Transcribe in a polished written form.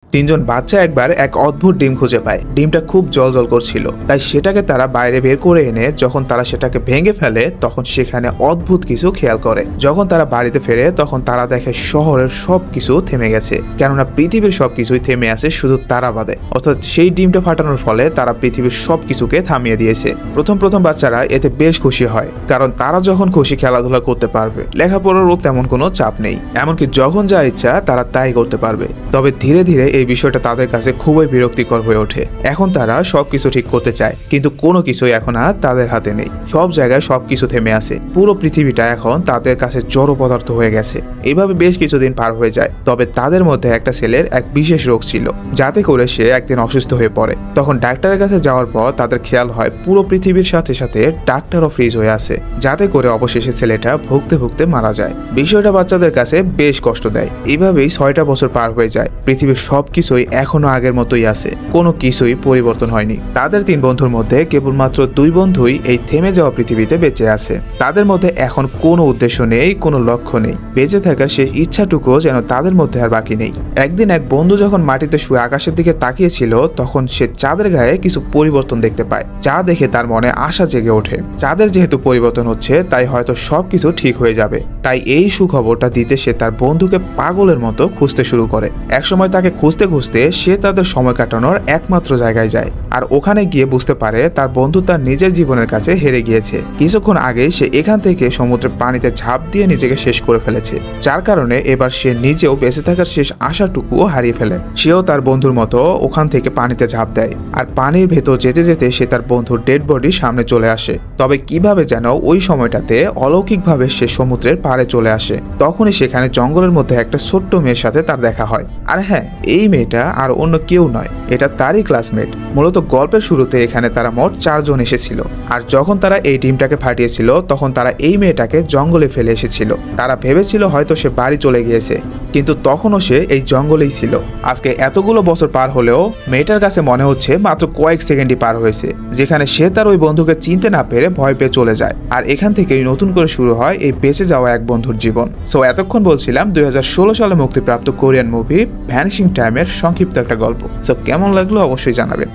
তিনজন বাচ্চা একবার এক অদ্ভুত ডিম খুঁজে পায়। ডিমটা খুব জ্বলজ্বল করছিল, তাই সেটাকে তারা বাইরে বের করে এনে যখন তারা সেটাকে ভেঙে ফেলে তখন সেখানে অদ্ভুত কিছু খেয়াল করে। যখন তারা বাড়িতে ফেরে তখন তারা দেখে শহরের সবকিছু থেমে গেছে, কেননা পৃথিবীর সবকিছুই থেমে আছে শুধু তারা বাদে। অর্থাৎ সেই ডিমটা ফাটানোর ফলে তারা পৃথিবীর সবকিছুকে থামিয়ে দিয়েছে। প্রথম বাচ্চারা এতে বেশ খুশি হয়, কারণ তারা যখন খুশি খেলাধুলা করতে পারবে, লেখাপড়ারও তেমন কোনো চাপ নেই, এমনকি যখন যা ইচ্ছা তারা তাই করতে পারবে। তবে ধীরে ধীরে এই বিষয়টা তাদের কাছে খুবই বিরক্তিকর হয়ে ওঠে। এখন তারা সবকিছু ঠিক করতে চায়, কিন্তু কোনো কিছুই এখন আর তাদের হাতে নেই। সব জায়গায় সবকিছু থেমে আছে, পুরো পৃথিবীটা এখন তাদের কাছে জড় পদার্থ হয়ে গেছে। এভাবে বেশ কিছুদিন পার হয়ে যায়। তবে তাদের মধ্যে একটা ছেলের এক বিশেষ রোগ ছিল, যাতে করে সে একদিন অসুস্থ হয়ে পড়ে। তখন ডাক্তারের কাছে যাওয়ার পর তাদের খেয়াল হয় পুরো পৃথিবীর সাথে সাথে ডাক্তারও ফ্রিজ হয়ে আছে, যাতে করে অবশেষে ছেলেটা ভুগতে ভুগতে মারা যায়। বিষয়টা বাচ্চাদের কাছে বেশ কষ্ট দেয়। এভাবেই 6টা বছর পার হয়ে যায়। পৃথিবীর সবকিছুই এখনো আগের মতোই আছে, কোনো কিছুই পরিবর্তন হয়নি। তাদের 3 বন্ধুর মধ্যে কেবলমাত্র 2 বন্ধুই এই থেমে যাওয়া পৃথিবীতে বেঁচে আছে। তাদের মধ্যে এখন কোনো উদ্দেশ্য নেই, কোনো লক্ষ্য নেই। বেঁচে থাকার সেই ইচ্ছাটুকু যেন তাদের মধ্যে আর বাকি নেই। একদিন এক বন্ধু যখন মাটিতে শুয়ে আকাশের দিকে তাকিয়েছিল, তখন সে চাঁদের গায়ে কিছু পরিবর্তন দেখতে পায়, যা দেখে তার মনে আশা জেগে ওঠে। চাঁদের যেহেতু পরিবর্তন হচ্ছে, তাই হয়তো সবকিছু ঠিক হয়ে যাবে। তাই এই সুখবরটা দিতে সে তার বন্ধুকে পাগলের মতো খুঁজতে শুরু করে। একসময় তাকে খুঁজতে খুঁজতে সে তাদের সময় কাটানোর একমাত্র জায়গায় যায়, আর ওখানে গিয়ে বুঝতে পারে তার বন্ধু তার নিজের জীবনের কাছে হেরে গিয়েছে। কিছুক্ষণ আগে সে এখান থেকে সমুদ্রের পানিতে ঝাঁপ দিয়ে নিজেকে শেষ করে ফেলেছে, যার কারণে এবার সে নিজেও বেঁচে থাকার শেষ আশাটুকুও হারিয়ে ফেলে। সেও তার বন্ধুর মতো ওখান থেকে পানিতে ঝাঁপ দেয়, আর পানির ভেতর যেতে যেতে সে তার বন্ধুর ডেড বডি সামনে চলে আসে। তবে কিভাবে যেন ওই সময়টাতে অলৌকিকভাবে সে সমুদ্রের পাড়ে চলে আসে। তখনই সেখানে জঙ্গলের মধ্যে একটা ছোট্ট মেয়ের সাথে তার দেখা হয়। আর হ্যাঁ, এই মেয়েটা আর অন্য কেউ নয়, এটা তারই ক্লাসমেট। মূলত গল্পের শুরুতে এখানে তারা মোট 4 জন এসেছিল, আর যখন তারা এই ডিমটাকে ফাটিয়েছিল তখন তারা এই মেয়েটাকে জঙ্গলে ফেলে এসেছিল। তারা ভেবেছিল হয়তো সে বাড়ি চলে গিয়েছে, কিন্তু তখনও সে এই জঙ্গলেই ছিল। আজকে এতগুলো বছর পার হলেও মেয়েটার কাছে মনে হচ্ছে মাত্র কয়েক সেকেন্ডই পার হয়েছে, যেখানে সে তার ওই বন্ধুকে চিনতে না পেরে ভয় পেয়ে চলে যায়। আর এখান থেকেই নতুন করে শুরু হয় এই বেঁচে যাওয়া এক বন্ধুর জীবন। সো এতক্ষণ বলছিলাম 2016 সালে মুক্তিপ্রাপ্ত কোরিয়ান মুভি ভ্যানিশিং টাইমের সংক্ষিপ্ত একটা গল্প। সো কেমন লাগলো অবশ্যই জানাবেন।